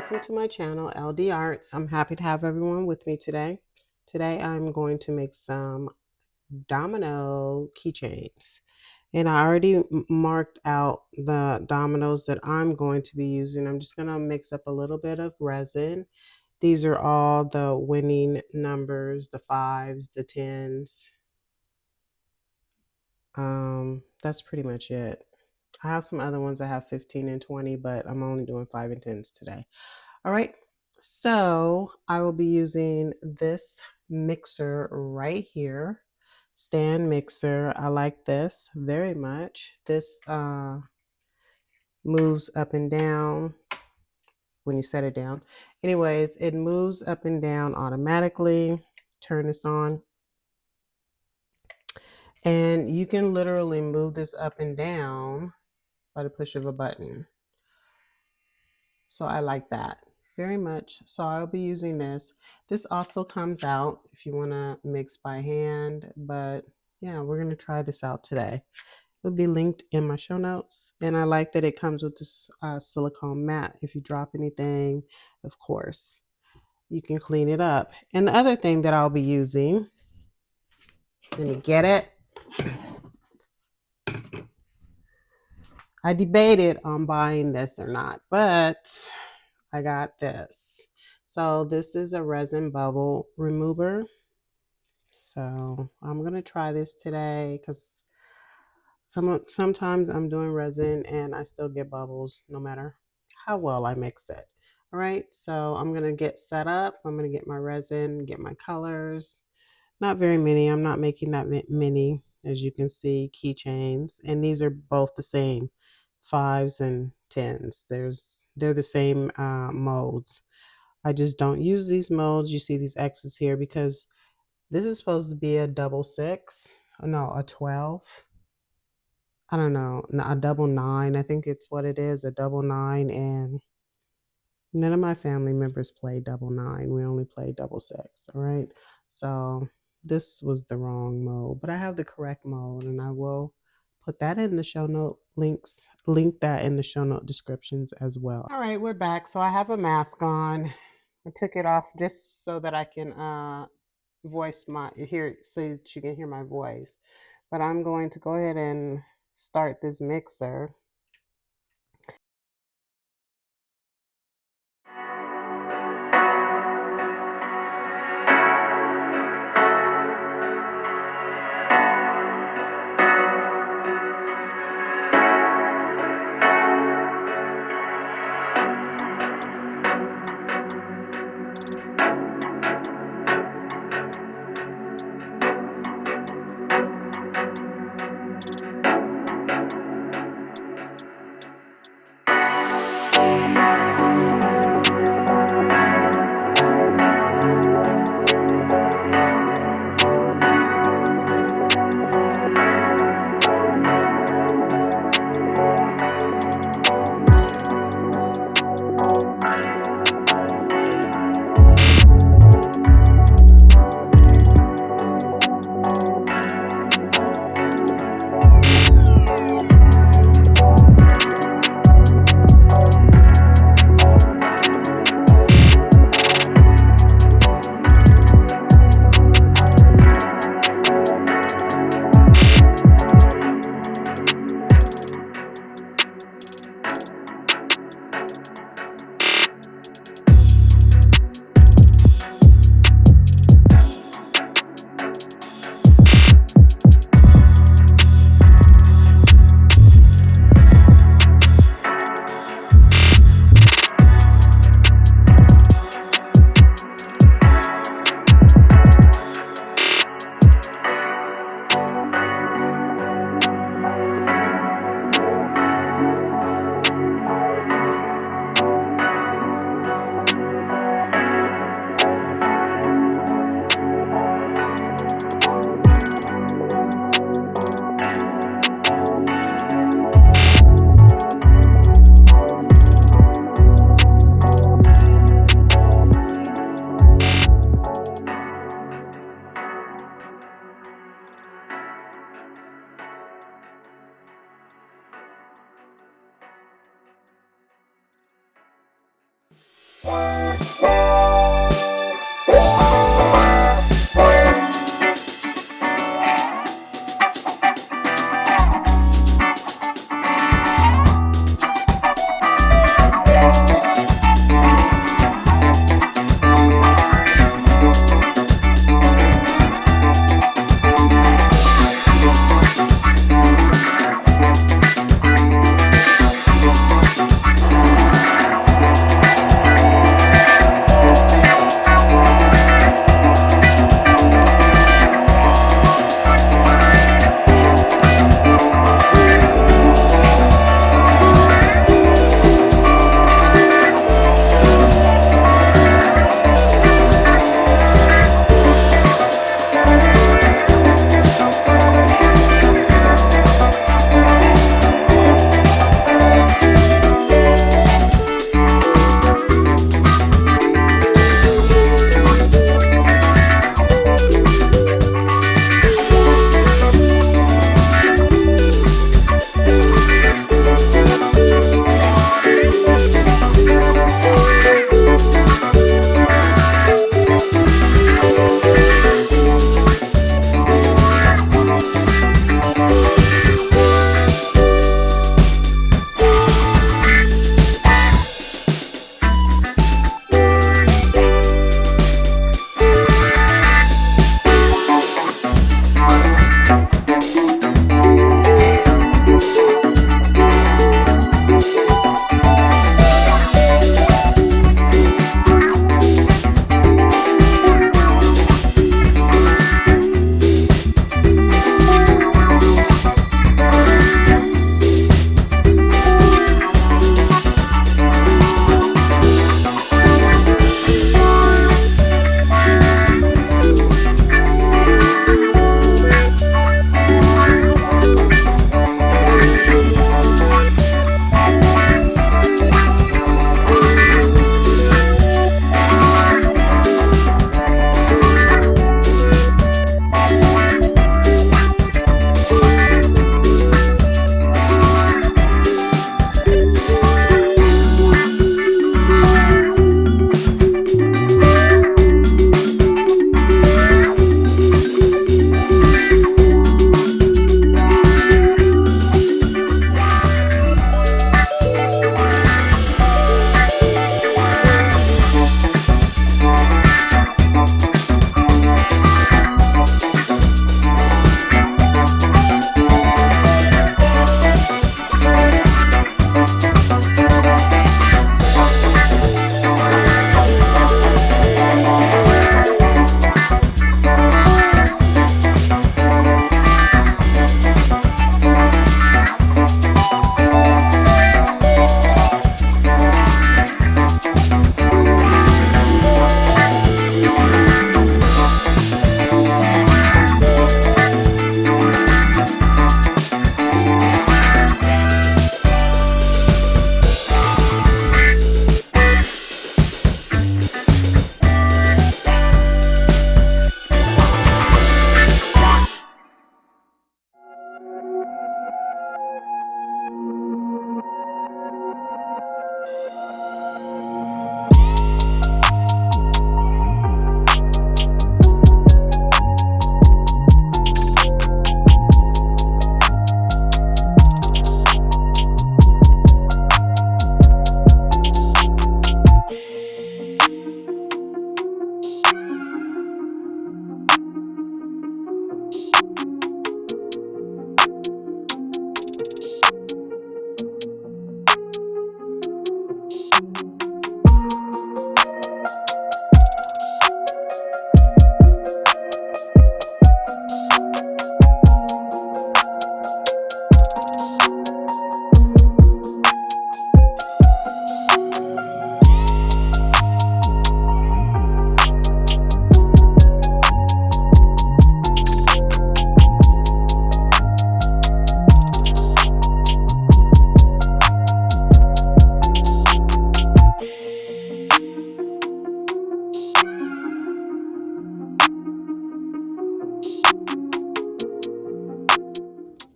welcome to my channel, LD Arts. I'm happy to have everyone with me today. Today I'm going to make some domino keychains. And I already marked out the dominoes that I'm going to be using. I'm just going to mix up a little bit of resin. These are all the winning numbers, the 5s, the 10s. That's pretty much it. I have some other ones that have 15 and 20, but I'm only doing 5 and 10s today. All right, so I will be using this mixer right here, stand mixer. I like this very much. This moves up and down when you set it down. Anyways, it moves up and down automatically. Turn this on. And you can literally move this up and down by the push of a button. So I like that very much. So I'll be using this. This also comes out if you want to mix by hand, but yeah, we're going to try this out today. It'll be linked in my show notes. And I like that it comes with this silicone mat. If you drop anything, of course, you can clean it up. And the other thing that I'll be using, let me get it. I debated on buying this or not, but I got this. So this is a resin bubble remover. So I'm going to try this today because sometimes I'm doing resin and I still get bubbles no matter how well I mix it. All right, so I'm going to get set up. I'm going to get my resin, get my colors. Not very many. I'm not making that many, as you can see, keychains. And these are both the same, 5s and 10s. They're the same molds. I just don't use these molds. You see these X's here because this is supposed to be a double 6. No, a 12. I don't know, a double 9. I think it's what it is, a double 9. And none of my family members play double 9. We only play double 6. All right. So this was the wrong mode, but I have the correct mode, and I will put that in the show note links, link that in the show note descriptions as well. All right, we're back. So I have a mask on. I took it off just so that I can voice hear, so that you can hear my voice. But I'm going to go ahead and start this mixer.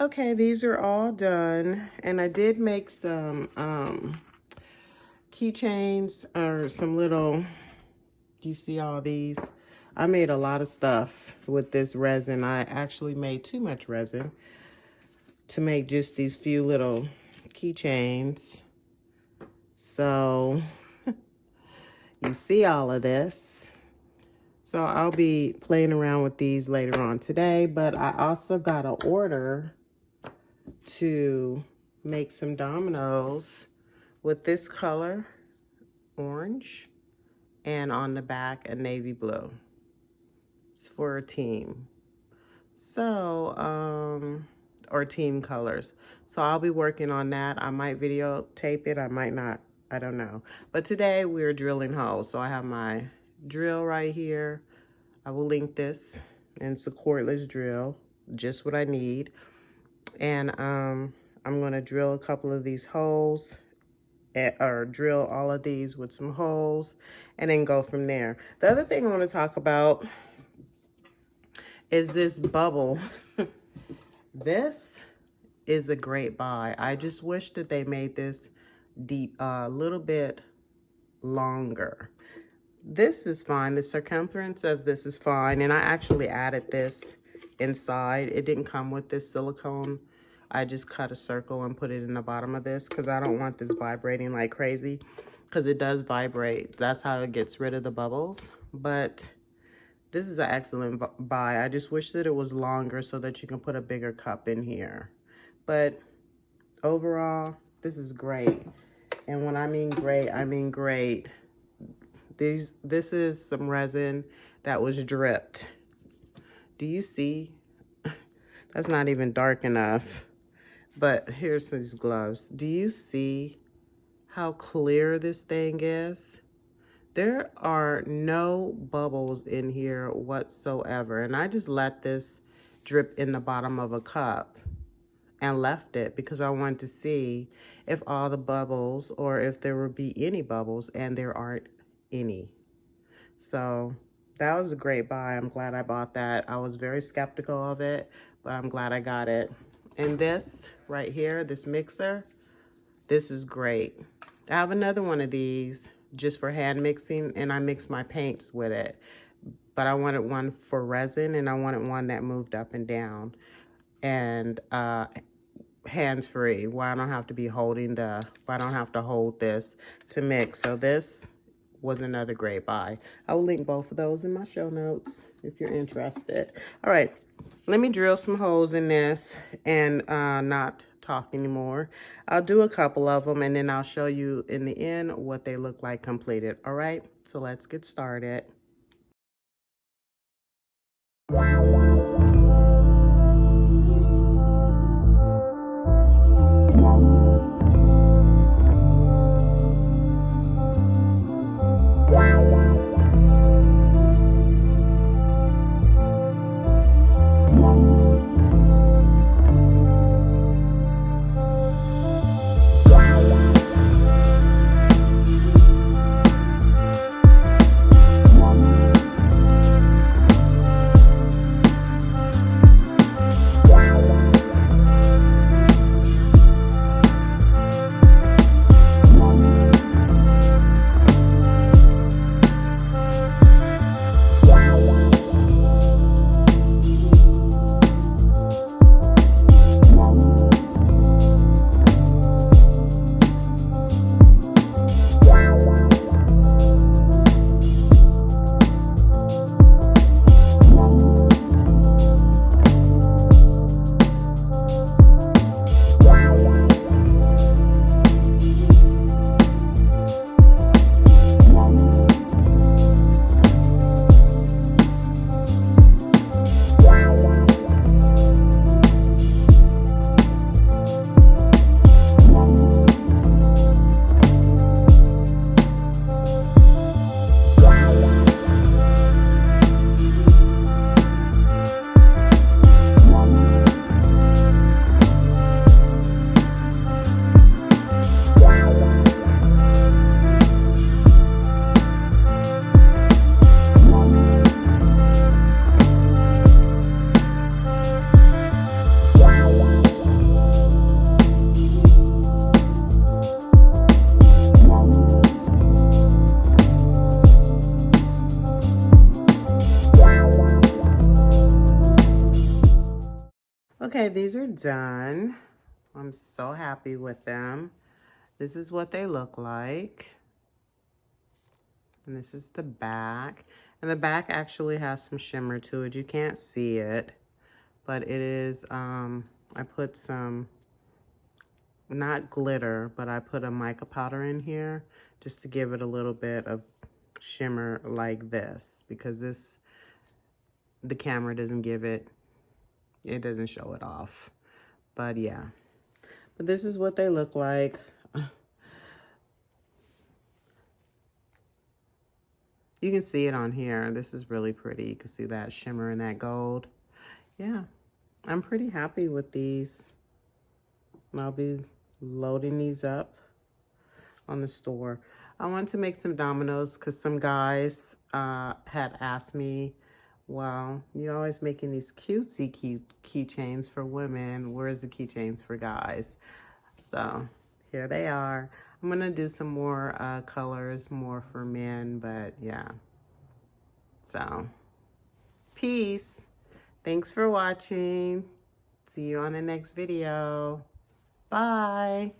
Okay, these are all done, and I did make some keychains or some little, do you see all these? I made a lot of stuff with this resin. I actually made too much resin to make just these few little keychains. So you see all of this. So I'll be playing around with these later on today, but I also got an order to make some dominoes with this color, orange, and on the back a navy blue. It's for a team. So, or team colors. So I'll be working on that. I might videotape it, I might not, I don't know. But today we're drilling holes. So I have my drill right here. I will link this, and it's a cordless drill, just what I need. And I'm gonna drill a couple of these holes, or drill all of these with some holes, and then go from there. The other thing I want to talk about is this bubble. This is a great buy. I just wish that they made this deep, a little bit longer. This is fine. The circumference of this is fine, and I actually added this inside. It didn't come with this silicone. I just cut a circle and put it in the bottom of this because I don't want this vibrating like crazy, because it does vibrate. That's how it gets rid of the bubbles. But this is an excellent buy. I just wish that it was longer so that you can put a bigger cup in here. But overall, this is great. And when I mean great, I mean great. This is some resin that was dripped. Do you see? That's not even dark enough. But here's these gloves. Do you see how clear this thing is? There are no bubbles in here whatsoever. And I just let this drip in the bottom of a cup and left it because I wanted to see if all the bubbles, or if there would be any bubbles, and there aren't any. So that was a great buy. I'm glad I bought that. I was very skeptical of it, but I'm glad I got it. And this right here, this mixer, this is great. I have another one of these just for hand mixing, and I mix my paints with it. But I wanted one for resin, and I wanted one that moved up and down, and hands-free, where I don't have to be holding I don't have to hold this to mix. So this was another great buy. I will link both of those in my show notes if you're interested. All right, let me drill some holes in this and not talk anymore. I'll do a couple of them, and then I'll show you in the end what they look like completed. All right, so let's get started. Okay, these are done. I'm so happy with them. This is what they look like. And this is the back. And the back actually has some shimmer to it. You can't see it, but it is, I put some, not glitter, but I put a mica powder in here just to give it a little bit of shimmer like this, because the camera doesn't give it, it doesn't show it off. But yeah, but this is what they look like. You can see it on here. This is really pretty. You can see that shimmer and that gold. Yeah, I'm pretty happy with these. I'll be loading these up on the store. I want to make some dominoes because some guys had asked me, well, you're always making these cutesy keychains for women. Where's the keychains for guys? So here they are. I'm gonna do some more colors, more for men, but yeah. So, peace. Thanks for watching. See you on the next video. Bye.